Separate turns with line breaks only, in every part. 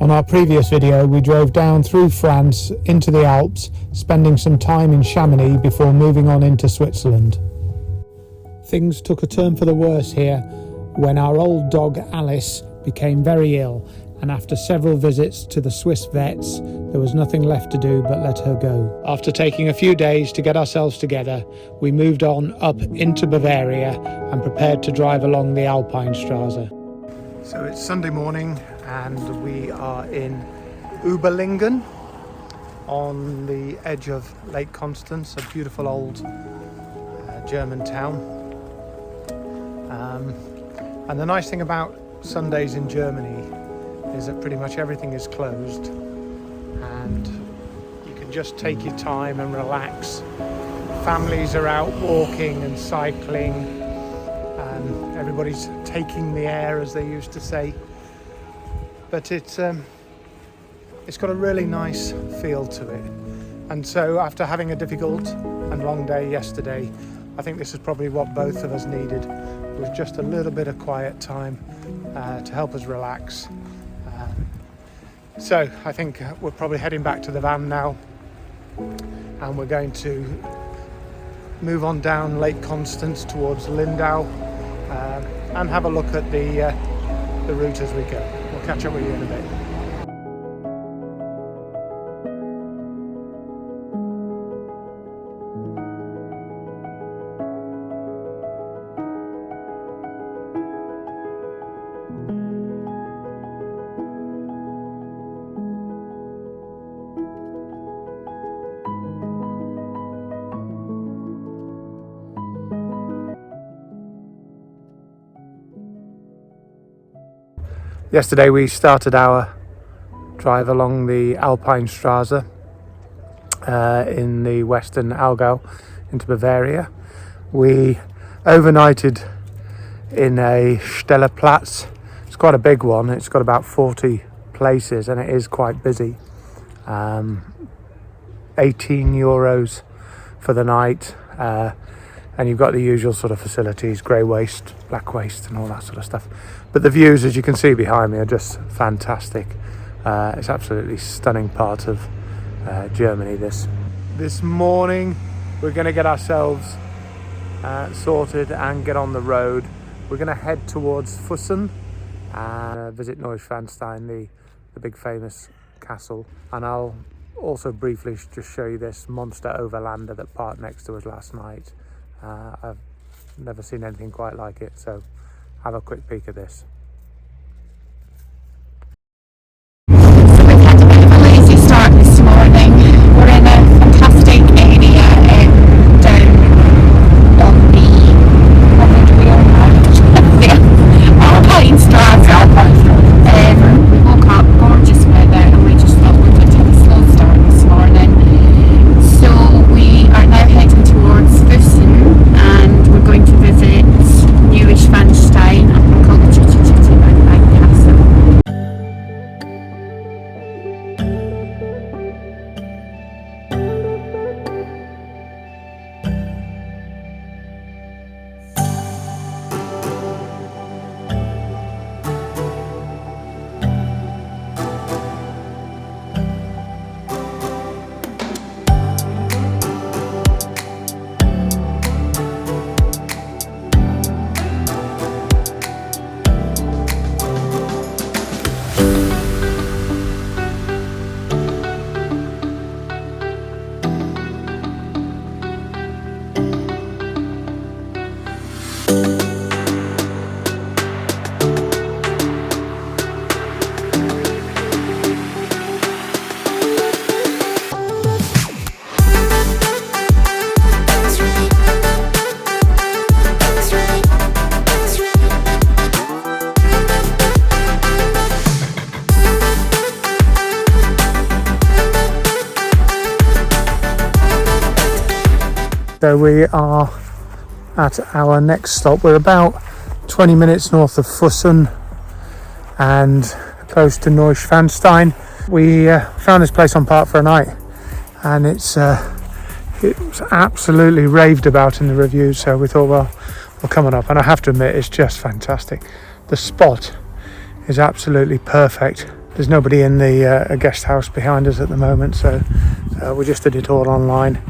On our previous video, we drove down through France into the Alps, spending some time in Chamonix before moving on into Switzerland. Things took a turn for the worse here when our old dog Alice became very ill, and after several visits to the Swiss vets, there was nothing left to do but let her go. After taking a few days to get ourselves together, we moved on up into Bavaria and prepared to drive along the Alpine Strasse. So it's Sunday morning and we are in Überlingen on the edge of Lake Constance, a beautiful old German town. And the nice thing about Sundays in Germany is that pretty much everything is closed and you can just take your time and relax. Families are out walking and cycling and everybody's taking the air, as they used to say. But it's got a really nice feel to it. And so after having a difficult and long day yesterday, I think this is probably what both of us needed. It was just a little bit of quiet time to help us relax. So I think we're probably heading back to the van now, and we're going to move on down Lake Constance towards Lindau and have a look at the route as we go. We'll catch up with you in a bit. Yesterday we started our drive along the Alpine Strasse in the western Allgäu into Bavaria. We overnighted in a Stellplatz. It's quite a big one. It's got about 40 places and it is quite busy. 18 euros for the night. And you've got the usual sort of facilities, grey waste, black waste and all that sort of stuff. But the views, as you can see behind me, are just fantastic. It's absolutely stunning part of Germany, this. This morning, we're going to get ourselves sorted and get on the road. We're going to head towards Füssen and visit Neuschwanstein, the big famous castle. And I'll also briefly just show you this monster overlander that parked next to us last night. I've never seen anything quite like it, so have a quick peek at this.
So we've had a bit of a lazy start this morning. We're in a fantastic area down on the, what road are we on now? Alpine Strasse. We woke up, gorgeous weather, and we just thought we'd take a slow start this morning. So we are now heading towards Füssen, and we're going to visit Neuschwanstein and called the Chitty Bang Castle.
So we are at our next stop. We're about 20 minutes north of Füssen and close to Neuschwanstein. We found this place on Park for a Night, and it was absolutely raved about in the reviews, so we thought, well, we'll come on up. And I have to admit, it's just fantastic. The spot is absolutely perfect There's nobody in the guest house behind us at the moment, so we just did it all online.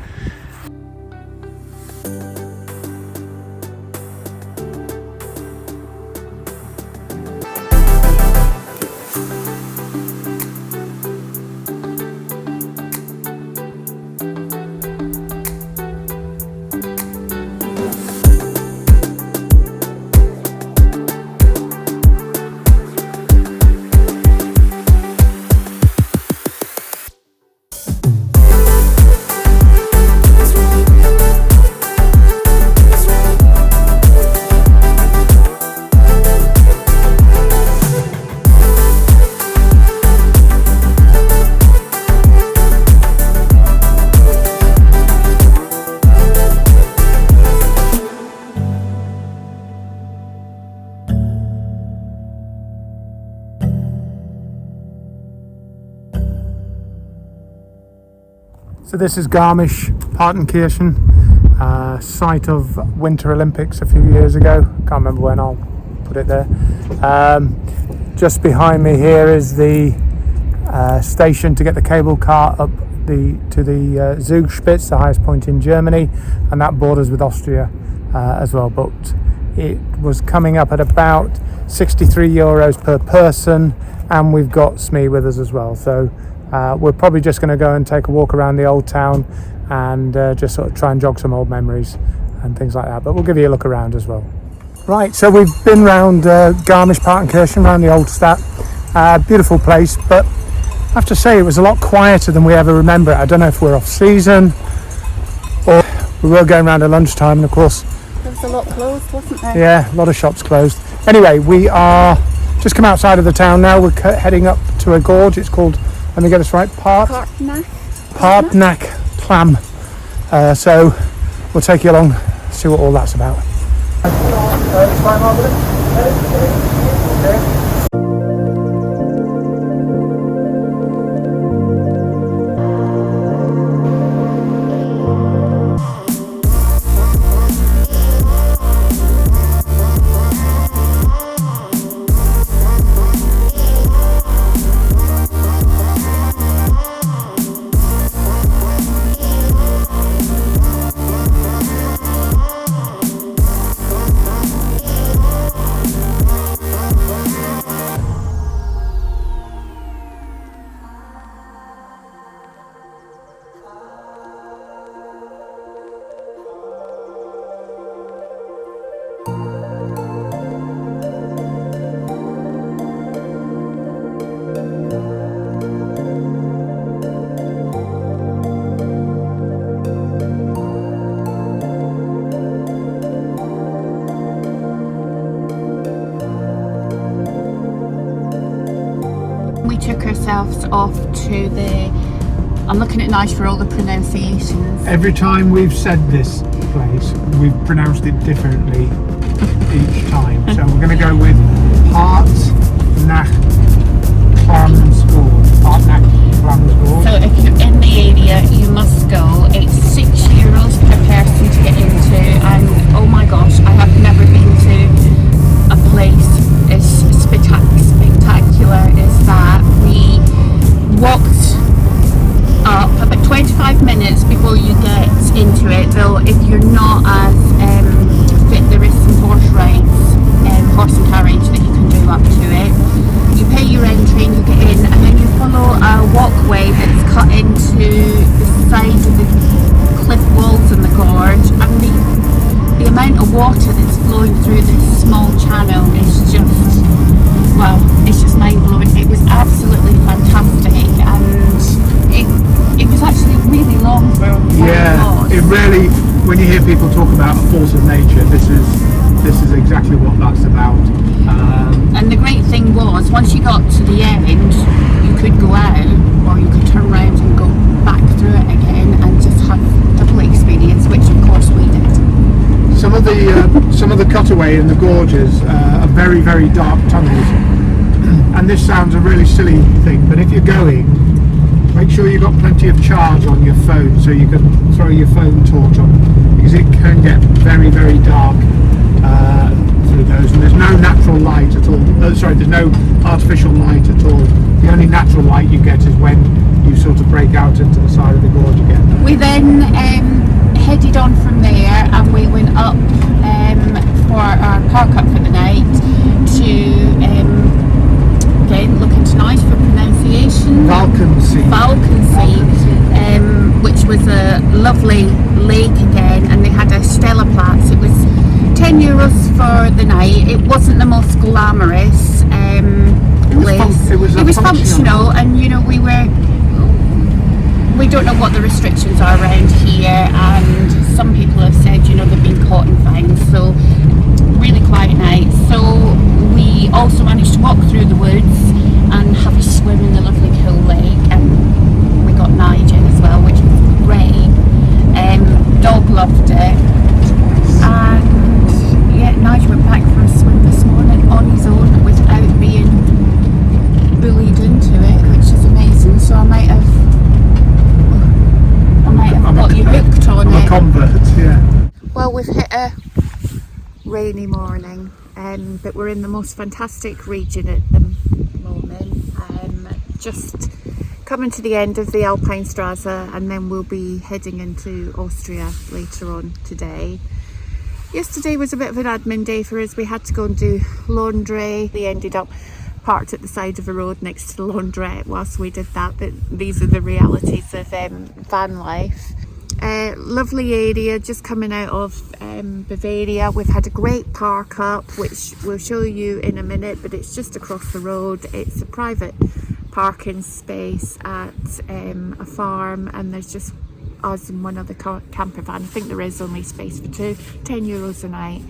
So this is Garmisch-Partenkirchen, site of Winter Olympics a few years ago. Can't remember when, I'll put it there. Just behind me here is the station to get the cable car up to the Zugspitze, the highest point in Germany, and that borders with Austria as well. But it was coming up at about €63 per person, and we've got Smee with us as well. So we're probably just going to go and take a walk around the old town and just sort of try and jog some old memories and things like that. But we'll give you a look around as well. Right, so we've been round Garmisch-Partenkirchen, around the old Stadt. Beautiful place, but I have to say it was a lot quieter than we ever remember it. I don't know if we're off season or we were going around at lunchtime, and of course
There was a lot closed, wasn't there?
yeah, a lot of shops closed. Anyway, we are just come outside of the town now. We're heading up to a gorge. It's called, let me get this right, Partnack Clam. So we'll take you along, see what all that's about.
We took ourselves off to the, I'm looking at nice for all the pronunciations.
Every time we've said this place, we've pronounced it differently each time. So we're going to go with Partnack Clamsgård. Partnack Clamsgård.
So if you're in the area, you must go. It's €6 per person to get into, and oh my gosh, I have never been to a place as spectacular as that. We walked up about 25 minutes before you get into it, though if you're not as fit, there is some horse rides, horse and carriage that you can do up to it. You pay your entry and you get in, and then you follow a walkway that's cut into the side of the cliff walls in the gorge, and the amount of water that's flowing through this small channel is just, well, it's just mind-blowing. It was absolutely fantastic, and it was actually really long for what it was.
It really, when you hear people talk about a force of nature, this is exactly what that's about.
And the great thing was, once you got to the end, you could go out, or you could turn around and go back through it again and just have double experience, which of course we did.
Some of the cutaway in the gorges are very, very dark tunnels, and this sounds a really silly thing, but if you're going, make sure you've got plenty of charge on your phone so you can throw your phone torch on, because it can get very, very dark through meadows, and there's no natural light at all. There's no artificial light at all. The only natural light you get is when you sort of break out into the side of the gorge again.
We then headed on from there, and we went up for our park up for the night to again looking tonight for pronunciation.
Valkensee,
which was a lovely lake again, and they had a Stella Platz. It was €10 for the night. It wasn't the most glamorous place.
It was
functional, and you know we don't know what the restrictions are around here, and some people have said, you know, they've been caught in fines, so really quiet night. So we also managed to walk through the woods and have a swim in the lovely cool lake, and we got Nigel as well, which was great. Dog loved it, and yeah, Nigel went back for a swim this morning on his own without being bullied into it, which is amazing. So I might have got you hooked on it.
I'm a convert, yeah.
Well, we've hit a rainy morning, but we're in the most fantastic region at the moment. Just coming to the end of the Alpine Strasse, and then we'll be heading into Austria later on today. Yesterday was a bit of an admin day for us. We had to go and do laundry. We ended up parked at the side of a road next to the laundrette whilst we did that, but these are the realities of van life. Lovely area just coming out of Bavaria. We've had a great park up, which we'll show you in a minute, but it's just across the road. It's a private parking space at a farm, and there's just us and one other camper van. I think there is only space for two. €10 a night,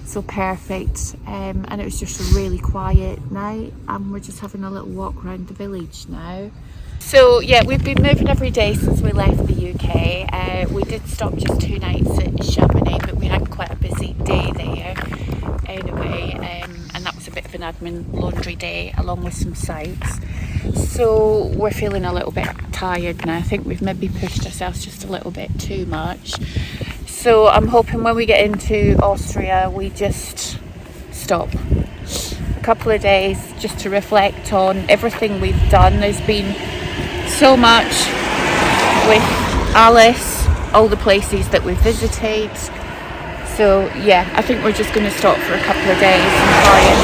so perfect. And it was just a really quiet night, and we're just having a little walk around the village now. So yeah, we've been moving every day since we left the UK. We did stop just 2 nights at Chamonix, but we had quite a busy day there anyway, and that was a bit of an admin laundry day along with some sites. So we're feeling a little bit tired now. I think we've maybe pushed ourselves just a little bit too much. So I'm hoping when we get into Austria we just stop a couple of days just to reflect on everything we've done. There's been so much with Alice, all the places that we've visited. So yeah, I think we're just going to stop for a couple of days and try and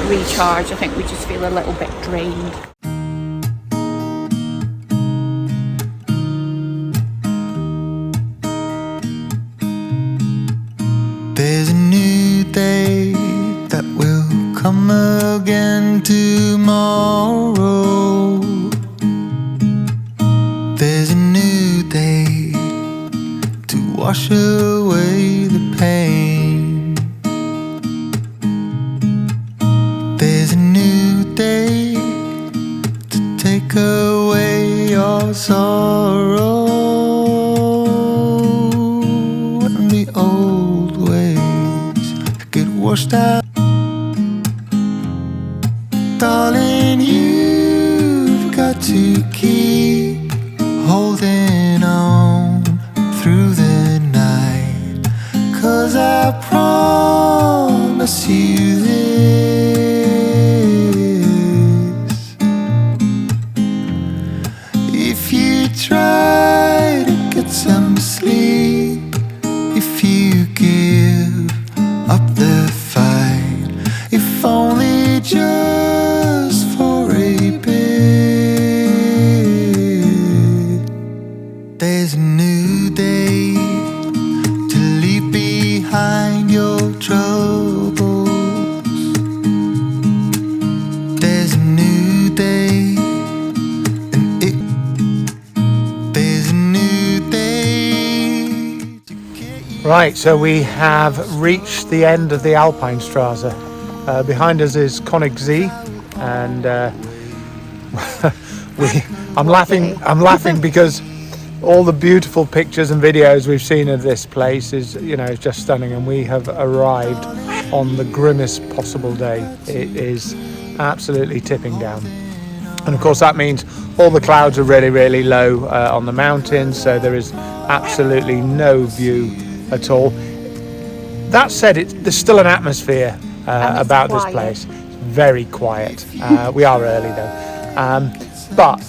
recharge. I think we just feel a little bit drained.
There's a new day that will come again tomorrow. There's a new day to wash away the pain. There's a new day to take away your sorrow, and the old ways get washed out. Darling, you've got to keep holding on through the night, 'cause I promise you this: if you try to get some sleep, if you give up the fight, if only just for a bit, there's a new day to leave behind your troubles. There's a new day, and there's a new day to get you.
Right, so we have reached the end of the Alpine Strasse. Behind us is Königssee, and I'm laughing because all the beautiful pictures and videos we've seen of this place is, you know, just stunning, and we have arrived on the grimmest possible day. It is absolutely tipping down, and of course that means all the clouds are really, really low on the mountains, so there is absolutely no view at all. That said, there's still an atmosphere
And it's
about this
quiet.
place. Very quiet. We are early though, but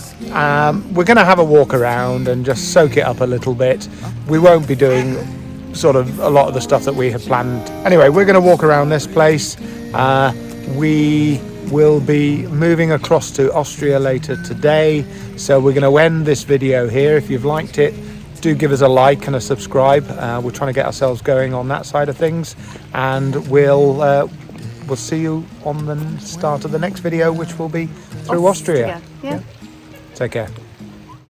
we're going to have a walk around and just soak it up a little bit. We won't be doing sort of a lot of the stuff that we have planned. Anyway, we're going to walk around this place. We will be moving across to Austria later today, so we're going to end this video here. If you've liked it, do give us a like and a subscribe. We're trying to get ourselves going on that side of things, and we'll see you on the start of the next video, which will be through Austria.
Yeah.
Take care.